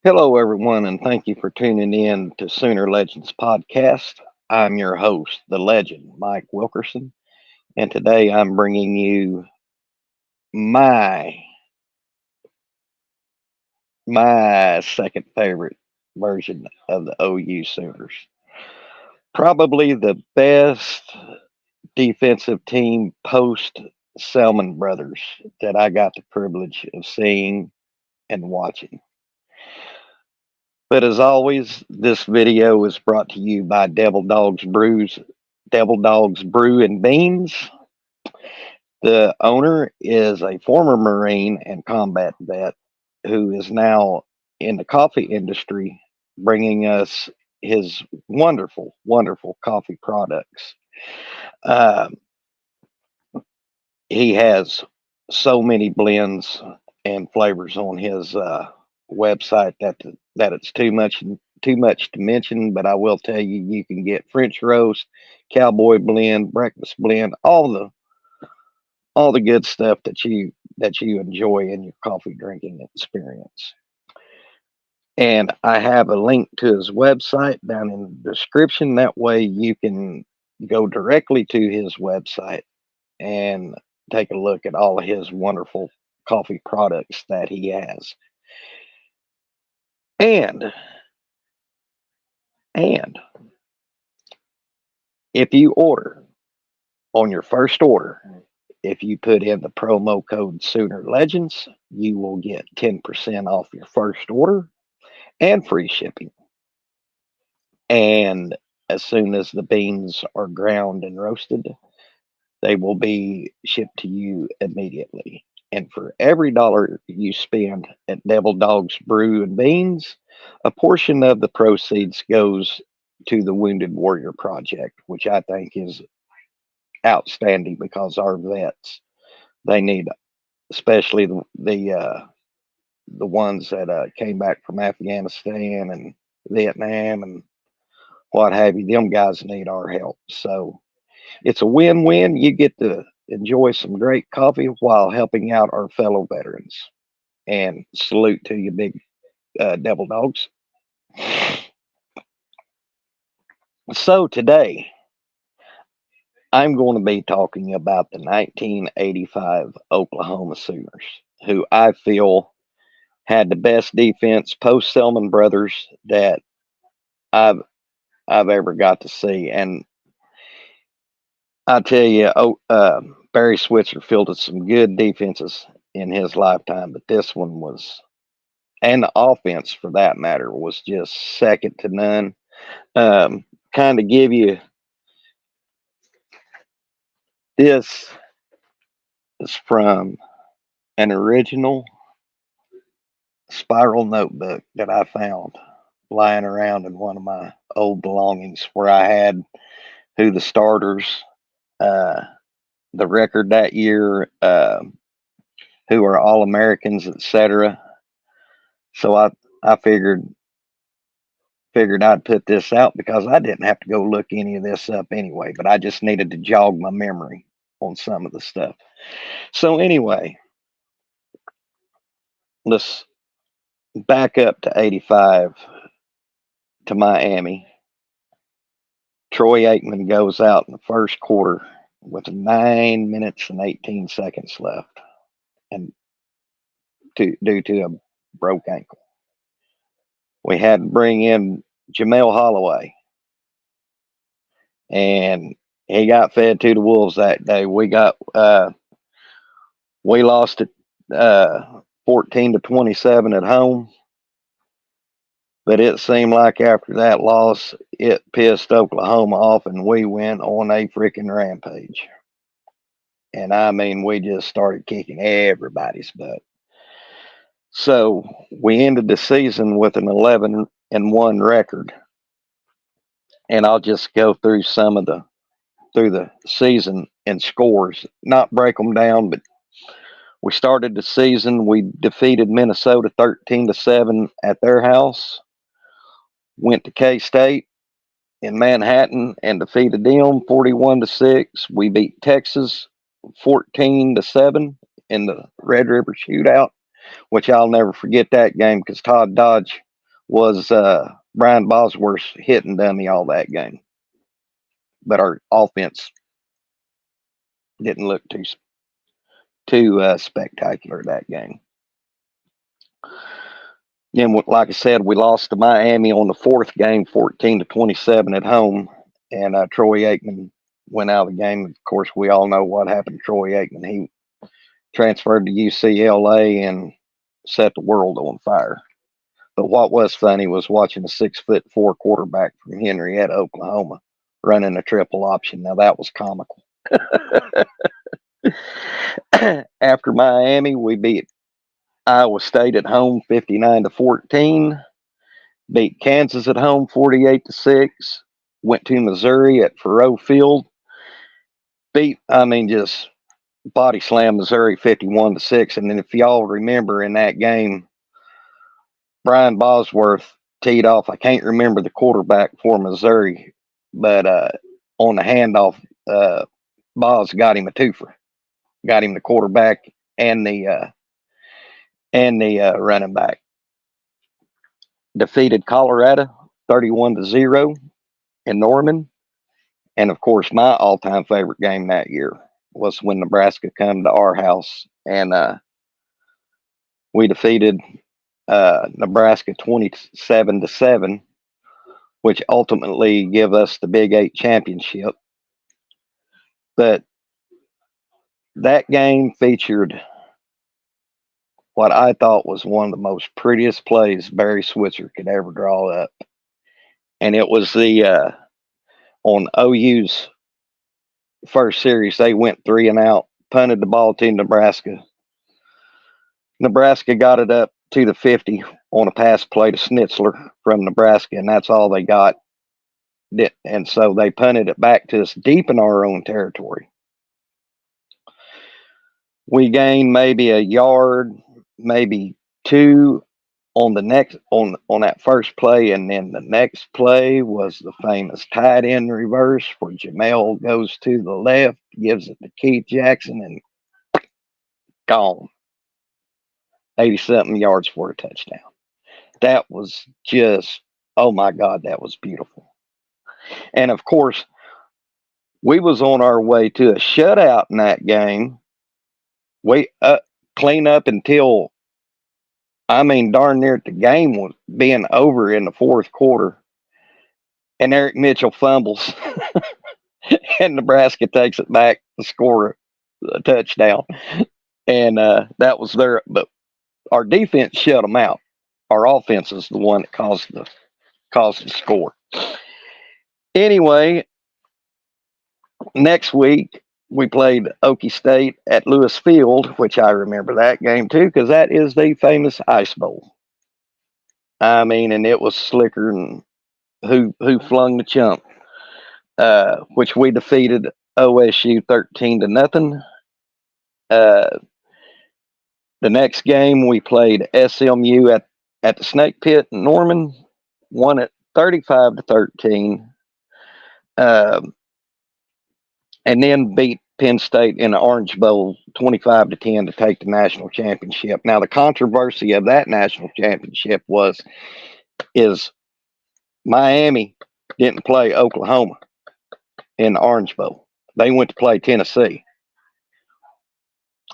Hello, everyone, and thank you for tuning in to Sooner Legends Podcast. I'm your host, the legend, Mike Wilkerson, and today I'm bringing you my my second favorite version of the OU Sooners. Probably the best defensive team post Selmon brothers that I got the privilege of seeing and watching. But as always, this video is brought to you by Devil Dogs Brew and Beans. The owner is a former Marine and combat vet who is now in the coffee industry, bringing us his wonderful coffee products. Uh, he has so many blends and flavors on his website that it's too much to mention. But I will tell you, you can get French roast, cowboy blend, breakfast blend, all the good stuff that you enjoy in your coffee drinking experience. And I have a link to his website down in the description. That way you can go directly to his website and take a look at all of his wonderful coffee products that he has. And and if you order on your first order, if you put in the promo code Sooner Legends, you will get 10% off your first order and free shipping. And as soon as the beans are ground and roasted, they will be shipped to you immediately. And for every dollar you spend at Devil Dogs Brew and Beans, a portion of the proceeds goes to the Wounded Warrior Project, which I think is outstanding because our vets they need, especially the ones that came back from Afghanistan and Vietnam and what have you. Them guys need our help. So it's a win-win. You get to enjoy some great coffee while helping out our fellow veterans. And salute to you, big devil dogs. So today, I'm going to be talking about the 1985 Oklahoma Sooners, who I feel had the best defense post Selman brothers that I've I've ever got to see. And I tell you, Barry Switzer fielded some good defenses in his lifetime, but this one was, and the offense for that matter, was just second to none. Um, kind of give you this is from an original spiral notebook that I found lying around in one of my old belongings where I had who the starters, uh, the record that year, who are All Americans, etc. So I figured I'd put this out because I didn't have to go look any of this up anyway, but I just needed to jog my memory on some of the stuff. So anyway, let's back up to 85 to Miami. Troy Aikman goes out in the first quarter with 9 minutes and 18 seconds left and due to a broke ankle. We had to bring in Jamel Holloway, and he got fed to the wolves that day. We lost it 14-27 at home, but it seemed like after that loss, it pissed Oklahoma off, and we went on a freaking rampage. And I mean, we just started kicking everybody's butt. So we ended the season with an 11-1 record, and I'll just go through some of the season and scores, not break them down, but we started the season. We defeated Minnesota 13-7 at their house. Went to K State in Manhattan and defeated them 41-6. We beat Texas 14-7 in the Red River Shootout, which I'll never forget that game because Todd Dodge was Brian Bosworth's hitting dummy all that game, but our offense didn't look too spectacular that game. Then, like I said, we lost to Miami on the fourth game, 14-27 at home, and Troy Aikman went out of the game. Of course, we all know what happened to Troy Aikman. He transferred to UCLA and set the world on fire. But what was funny was watching a 6'4" quarterback from Henrietta, Oklahoma, running a triple option. Now that was comical. After Miami, we beat Iowa State at home 59-14. Beat Kansas at home 48-6. Went to Missouri at Faurot Field. Just body slam Missouri 51-6. And then if y'all remember in that game, Brian Bosworth teed off. I can't remember the quarterback for Missouri, but on the handoff, Bos got him a twofer. Got him the quarterback and the running back. Defeated Colorado 31-0 in Norman. And of course, my all-time favorite game that year was when Nebraska came to our house and we defeated Nebraska 27-7, which ultimately gave us the Big 8 championship. But that game featured what I thought was one of the most prettiest plays Barry Switzer could ever draw up. And it was on OU's first series, they went 3-and-out, punted the ball to Nebraska. Nebraska got it up to the 50 on a pass play to Schnitzler from Nebraska, and that's all they got. And so they punted it back to us deep in our own territory. We gained maybe a yard, maybe two on that first play, and then the next play was the famous tight end reverse where Jamel goes to the left, gives it to Keith Jackson, and gone. 80-something yards for a touchdown. That was just, oh my God, that was beautiful. And of course, we was on our way to a shutout in that game. We clean up until, darn near the game was being over in the fourth quarter. And Eric Mitchell fumbles. And Nebraska takes it back to score a touchdown. And that was there. But our defense shut them out. Our offense is the one that caused the score. Anyway, next week, we played Okie State at Lewis Field, which I remember that game too, because that is the famous Ice Bowl. And it was slicker than who flung the chump, which we defeated OSU 13-0. The next game we played SMU at the Snake Pit in Norman, won it 35-13. And then beat Penn State in the Orange Bowl 25-10 to take the national championship. Now, the controversy of that national championship is Miami didn't play Oklahoma in the Orange Bowl. They went to play Tennessee.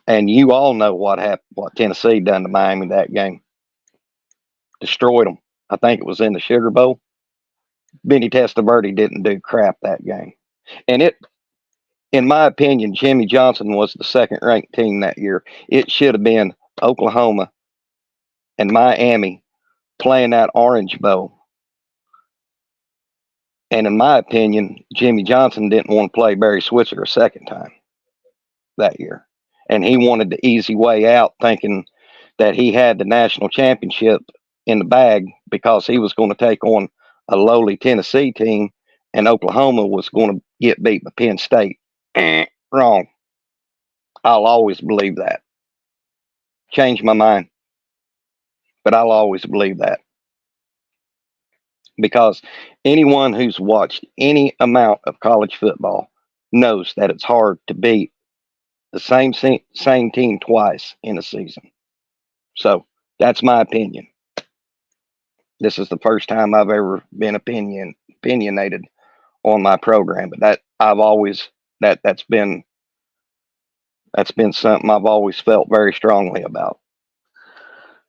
And you all know what happened, what Tennessee done to Miami that game. Destroyed them. I think it was in the Sugar Bowl. Benny Testaverde didn't do crap that game. And in my opinion, Jimmy Johnson was the second-ranked team that year. It should have been Oklahoma and Miami playing that Orange Bowl. And in my opinion, Jimmy Johnson didn't want to play Barry Switzer a second time that year. And he wanted the easy way out, thinking that he had the national championship in the bag because he was going to take on a lowly Tennessee team, and Oklahoma was going to get beat by Penn State. Wrong. I'll always believe that. Change my mind. But I'll always believe that. Because anyone who's watched any amount of college football knows that it's hard to beat the same team twice in a season. So that's my opinion. This is the first time I've ever been opinionated on my program, but that I've always that's been something I've always felt very strongly about.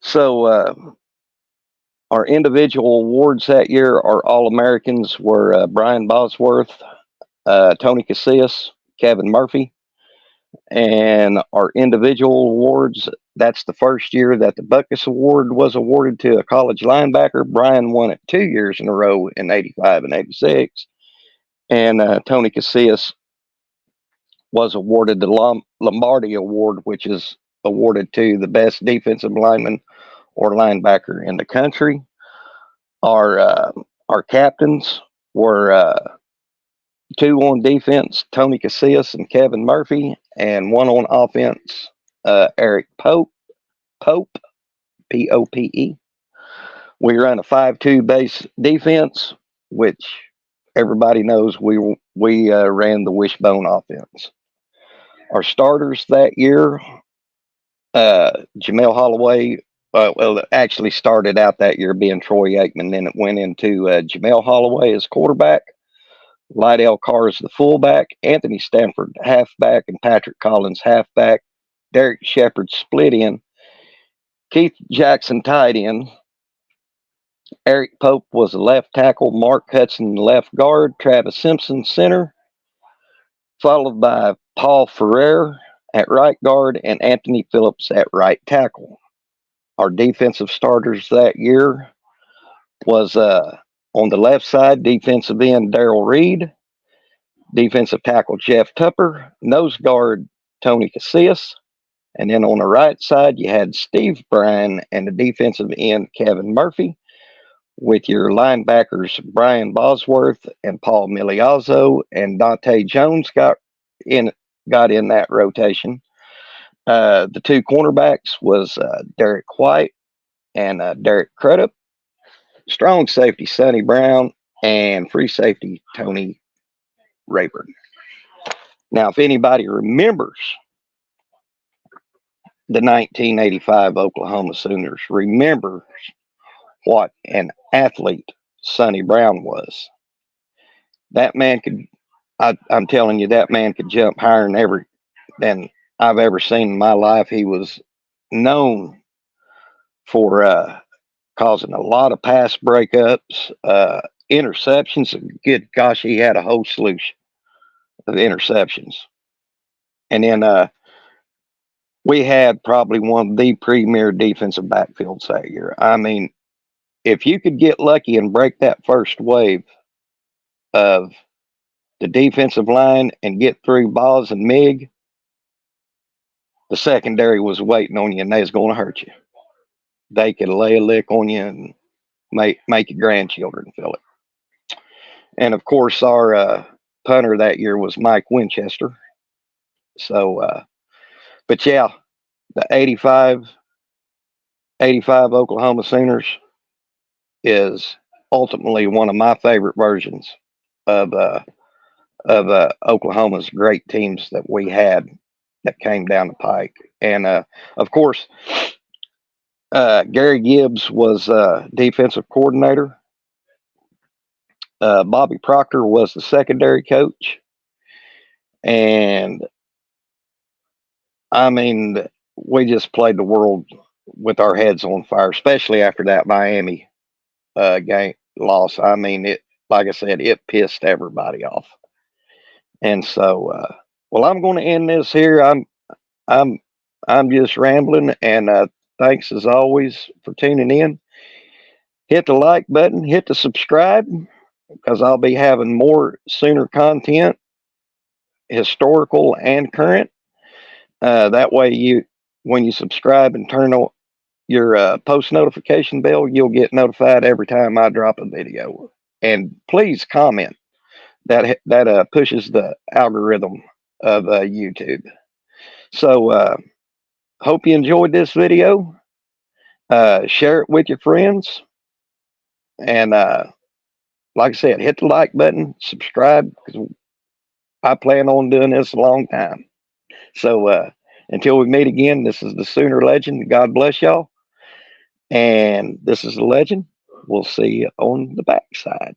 So our individual awards that year, our All Americans were Brian Bosworth, Tony Casillas, Kevin Murphy, and our individual awards. That's the first year that the Buckus Award was awarded to a college linebacker. Brian won it 2 years in a row in '85 and '86, and Tony Casillas was awarded the Lombardi Award, which is awarded to the best defensive lineman or linebacker in the country. Our our captains were two on defense, Tony Casillas and Kevin Murphy, and one on offense, Eric Pope, Pope. We run a 5-2 base defense, which everybody knows we ran the wishbone offense. Our starters that year, Jamel Holloway. Well, it actually started out that year being Troy Aikman. Then it went into Jamel Holloway as quarterback, Lydell Carr as the fullback, Anthony Stanford halfback, and Patrick Collins halfback. Derek Shepard split in, Keith Jackson tight end, Eric Pope was the left tackle, Mark Hudson left guard, Travis Simpson center, followed by Paul Ferrer at right guard and Anthony Phillips at right tackle. Our defensive starters that year was on the left side, defensive end Daryl Reed, defensive tackle Jeff Tupper, nose guard Tony Casillas, and then on the right side you had Steve Bryan and the defensive end Kevin Murphy, with your linebackers Brian Bosworth and Paul Miliazzo, and Dante Jones got in that rotation. The two cornerbacks was Derek White and Derek Crudup, strong safety Sonny Brown, and free safety Tony Rayburn. Now, if anybody remembers the 1985 Oklahoma Sooners, remembers what an athlete Sonny Brown was. That man could, I'm telling you, that man could jump higher than I've ever seen in my life. He was known for causing a lot of pass breakups, interceptions. Good gosh, he had a whole slew of interceptions. And then we had probably one of the premier defensive backfields that year. I mean, if you could get lucky and break that first wave of the defensive line and get through Boz and Mig, the secondary was waiting on you and they was going to hurt you. They could lay a lick on you and make your grandchildren feel it. And of course, our punter that year was Mike Winchester. So, but yeah, the 85 Oklahoma Sooners is ultimately one of my favorite versions of Oklahoma's great teams that we had that came down the pike. And of course, Gary Gibbs was defensive coordinator. Bobby Proctor was the secondary coach. And I mean, we just played the world with our heads on fire, especially after that Miami game loss. I mean, it, like I said, it pissed everybody off. And so, well, I'm going to end this here. I'm, I'm just rambling, and thanks as always for tuning in. Hit the like button, hit the subscribe, because I'll be having more Sooner content, historical and current. That way, when you subscribe and turn on your post notification bell, you'll get notified every time I drop a video. And please comment. That pushes the algorithm of YouTube. So hope you enjoyed this video. Share it with your friends, and like I said, hit the like button, subscribe, because I plan on doing this a long time. So until we meet again, this is the Sooner Legend. God bless y'all. And this is the legend. we'll see you on the backside.